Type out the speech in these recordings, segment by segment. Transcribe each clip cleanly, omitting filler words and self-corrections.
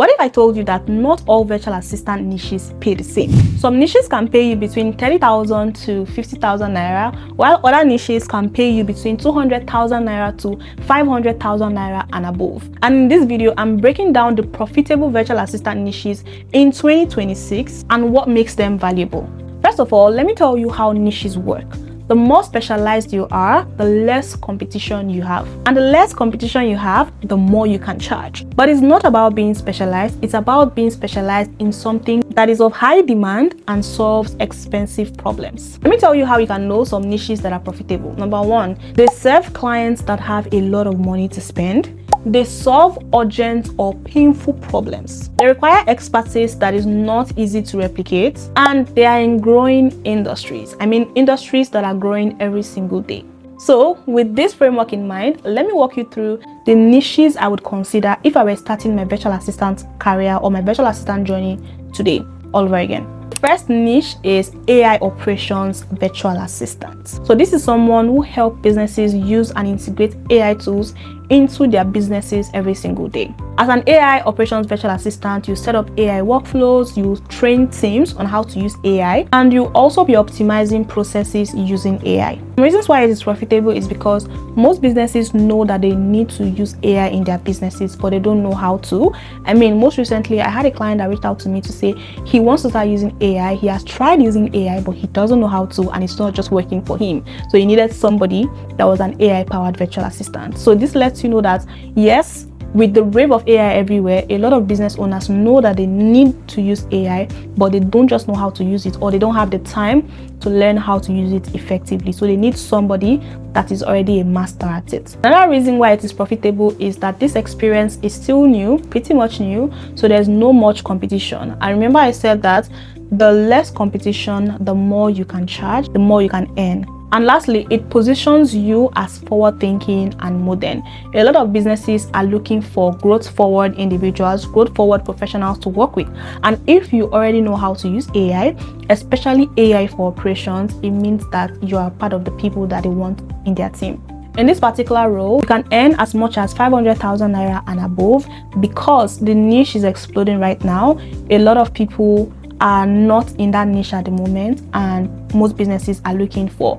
What if I told you that not all virtual assistant niches pay the same? Some niches can pay you between 30,000 to 50,000 naira, while other niches can pay you between 200,000 naira to 500,000 naira and above. And in this video, I'm breaking down the profitable virtual assistant niches in 2026 and what makes them valuable. First of all, let me tell you how niches work. The more specialized you are, the less competition you have. And the less competition you have, the more you can charge. But it's not about being specialized, it's about being specialized in something that is of high demand and solves expensive problems. Let me tell you how you can know some niches that are profitable. Number one, they serve clients that have a lot of money to spend. They solve urgent or painful problems. They require expertise that is not easy to replicate, and they are in growing industries. I mean, industries that are growing every single day. So with this framework in mind, let me walk you through the niches I would consider if I were starting my virtual assistant career or my virtual assistant journey today, all over again. First niche is AI operations virtual assistants. So this is someone who helps businesses use and integrate AI tools into their businesses every single day. As an AI operations virtual assistant, you set up AI workflows, you train teams on how to use AI, and you also be optimizing processes using AI. The reasons why it is profitable is because most businesses know that they need to use AI in their businesses, but they don't know how to. I mean, most recently, I had a client that reached out to me to say he wants to start using AI. He has tried using AI, but he doesn't know how to, and it's not just working for him. So he needed somebody that was an AI-powered virtual assistant. So this lets you know that, yes, with the wave of AI everywhere, a lot of business owners know that they need to use AI, but they don't just know how to use it, or they don't have the time to learn how to use it effectively. So they need somebody that is already a master at it. Another reason why it is profitable is that this experience is still new, pretty much new, so there's no much competition. And remember I said that the less competition, the more you can charge, the more you can earn. And lastly, it positions you as forward-thinking and modern. A lot of businesses are looking for growth-forward individuals, growth-forward professionals to work with. And if you already know how to use AI, especially AI for operations, it means that you are part of the people that they want in their team. In this particular role, you can earn as much as 500,000 naira and above because the niche is exploding right now. A lot of people are not in that niche at the moment, and most businesses are looking for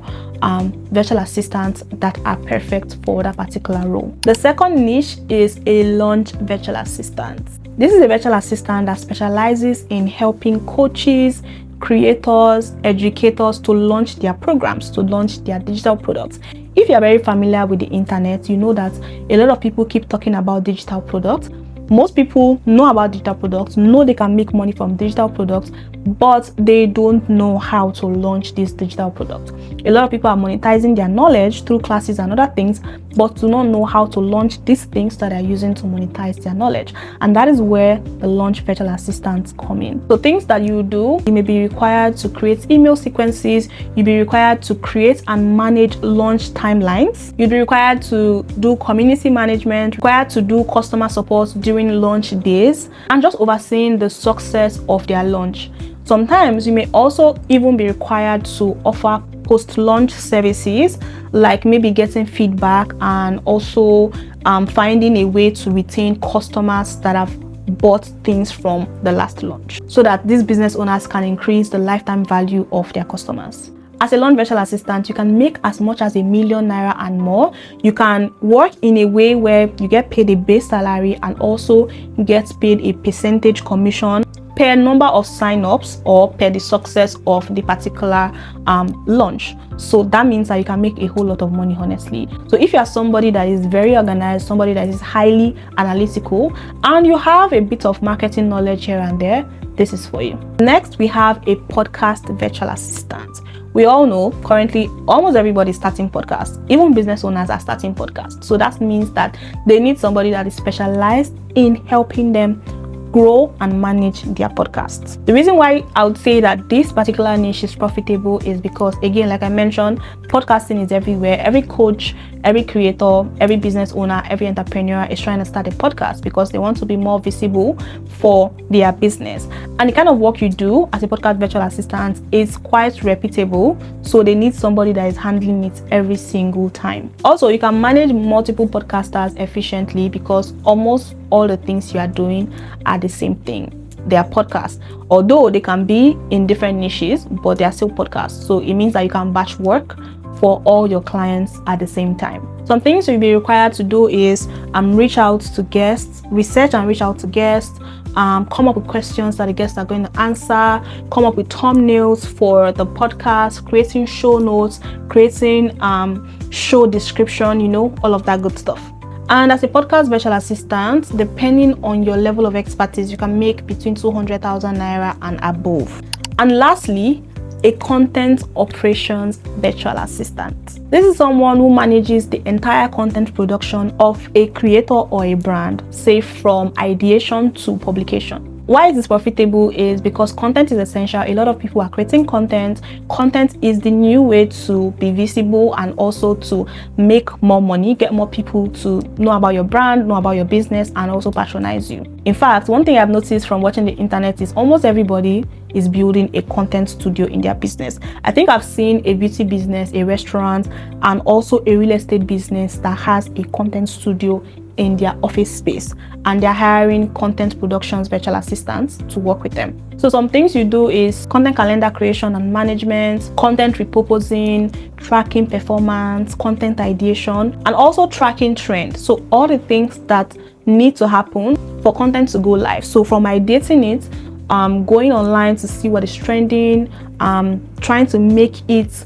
virtual assistants that are perfect for that particular role. The second niche is a launch virtual assistant. This is a virtual assistant that specializes in helping coaches, creators, educators to launch their programs, to launch their digital products. If you're very familiar with the internet, you know that a lot of people keep talking about digital products. Most people know about digital products, know they can make money from digital products, but they don't know how to launch these digital products. A lot of people are monetizing their knowledge through classes and other things, but do not know how to launch these things that they're using to monetize their knowledge. And that is where the launch virtual assistants come in. So things that you do, you may be required to create email sequences, you'll be required to create and manage launch timelines, you'll be required to do community management, required to do customer support during launch days, and just overseeing the success of their launch. Sometimes you may also even be required to offer post-launch services, like maybe getting feedback and also finding a way to retain customers that have bought things from the last launch, so that these business owners can increase the lifetime value of their customers. As a launch virtual assistant, you can make as much as 1 million naira and more. You can work in a way where you get paid a base salary and also get paid a percentage commission per number of sign-ups or per the success of the particular launch. So that means that you can make a whole lot of money, honestly. So if you are somebody that is very organized, somebody that is highly analytical, and you have a bit of marketing knowledge here and there, this is for you. Next, we have a podcast virtual assistant. We all know currently almost everybody is starting podcasts. Even business owners are starting podcasts. So that means that they need somebody that is specialized in helping them grow and manage their podcasts. The reason why I would say that this particular niche is profitable is because, again, like I mentioned, podcasting is everywhere. Every coach, every creator, every business owner, every entrepreneur is trying to start a podcast because they want to be more visible for their business. And the kind of work you do as a podcast virtual assistant is quite reputable, so they need somebody that is handling it every single time. Also, you can manage multiple podcasters efficiently because almost all the things you are doing are the same thing. They are podcasts, although they can be in different niches, but they are still podcasts. So it means that you can batch work for all your clients at the same time. Some things you'll be required to do is reach out to guests, research and reach out to guests, come up with questions that the guests are going to answer, come up with thumbnails for the podcast, creating show notes, creating show description, all of that good stuff. And as a podcast virtual assistant, depending on your level of expertise, you can make between 200,000 naira and above. And lastly, a content operations virtual assistant. This is someone who manages the entire content production of a creator or a brand, say from ideation to publication. Why it is profitable is because content is essential. A lot of people are creating content. Content is the new way to be visible and also to make more money, get more people to know about your brand, know about your business, and also patronize you. In fact, one thing I've noticed from watching the internet is almost everybody is building a content studio in their business. I think I've seen a beauty business, a restaurant, and also a real estate business that has a content studio in their office space, and they're hiring content productions virtual assistants to work with them. So some things you do is content calendar creation and management, content repurposing, tracking performance, content ideation, and also tracking trends. So all the things that need to happen for content to go live. So from ideating it, going online to see what is trending, trying to make it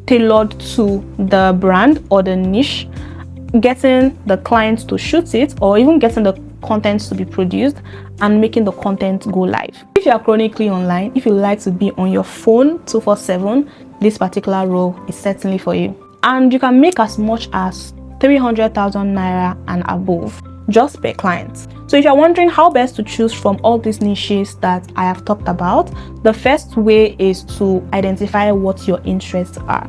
tailored to the brand or the niche, getting the clients to shoot it, or even getting the content to be produced and making the content go live. If you are chronically online, if you like to be on your phone 24/7, this particular role is certainly for you. And you can make as much as 300,000 naira and above just per client. So if you're wondering how best to choose from all these niches that I have talked about, the first way is to identify what your interests are.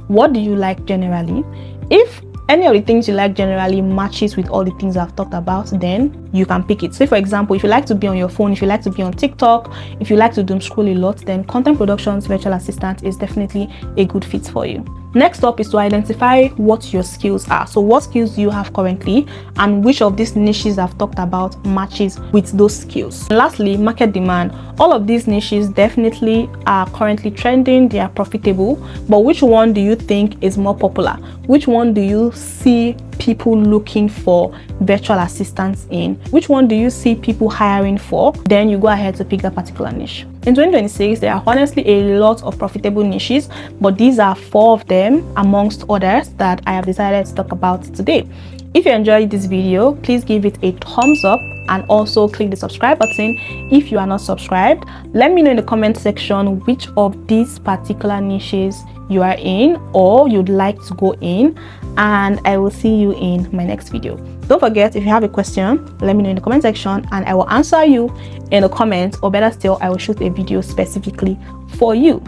What do you like generally? If any of the things you like generally matches with all the things I've talked about, then you can pick it. Say for example, if you like to be on your phone, if you like to be on TikTok, if you like to doom scroll a lot, then content productions virtual assistant is definitely a good fit for you. Next up is to identify what your skills are. So what skills do you have currently, and which of these niches I've talked about matches with those skills. And lastly, market demand. All of these niches definitely are currently trending, they are profitable, but which one do you think is more popular? Which one do you see people looking for virtual assistants in? Which one do you see people hiring for? Then you go ahead to pick that particular niche. In 2026, there are honestly a lot of profitable niches, but these are 4 of them amongst others that I have decided to talk about today. If you enjoyed this video, please give it a thumbs up and also click the subscribe button if you are not subscribed. Let me know in the comment section which of these particular niches you are in or you'd like to go in, and I will see you in my next video. Don't forget, if you have a question, let me know in the comment section and I will answer you in the comments, or better still, I will shoot a video specifically for you.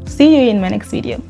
See you in my next video.